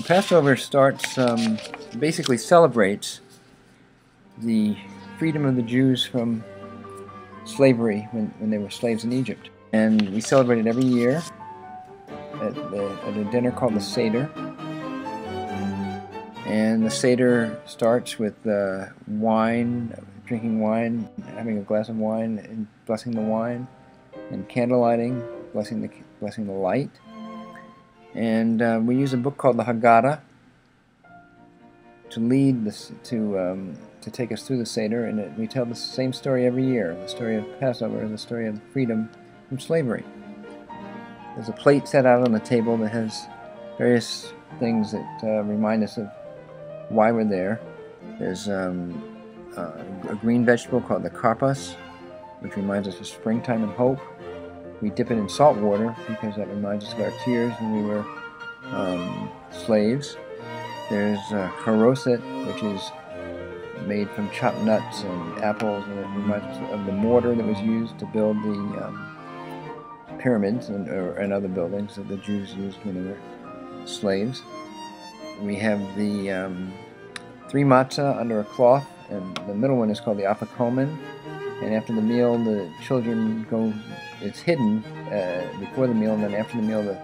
Well, Passover basically celebrates the freedom of the Jews from slavery when they were slaves in Egypt. And we celebrate it every year at a dinner called the Seder. And the Seder starts with wine, drinking wine, having a glass of wine, and blessing the wine, and candle lighting, blessing the light. And we use a book called the Haggadah to lead this, to take us through the Seder, and we tell the same story every year: the story of Passover, the story of freedom from slavery. There's a plate set out on the table that has various things that remind us of why we're there. There's a green vegetable called the karpas, which reminds us of springtime and hope. We dip it in salt water because that reminds us of our tears when we were slaves. There's haroset, which is made from chopped nuts and apples, and it reminds us of the mortar that was used to build the pyramids and other buildings that the Jews used when they were slaves. We have the 3 matzah under a cloth, and the middle one is called the afikomen. And after the meal, the children go. It's hidden before the meal, and then after the meal, the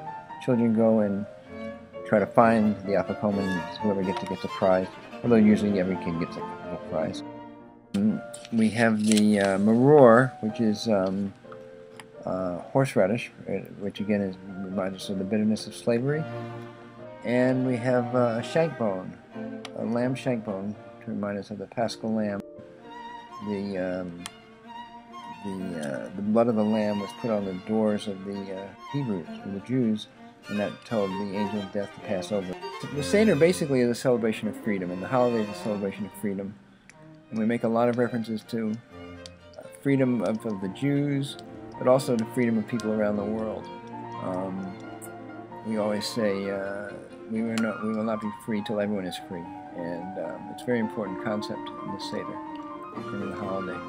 children go and try to find the afikomen. Whoever gets a prize. Although usually every kid gets a prize. We have the maror, which is horseradish, which again reminds us of the bitterness of slavery. And we have a shank bone, a lamb shank bone, to remind us of the Paschal lamb. The blood of the lamb was put on the doors of the Hebrews, or the Jews, and that told the angel of death to pass over. The Seder basically is a celebration of freedom, and the holiday is a celebration of freedom. And we make a lot of references to freedom of the Jews, but also the freedom of people around the world. We always say we will not be free till everyone is free, and it's a very important concept in the Seder, in the holiday.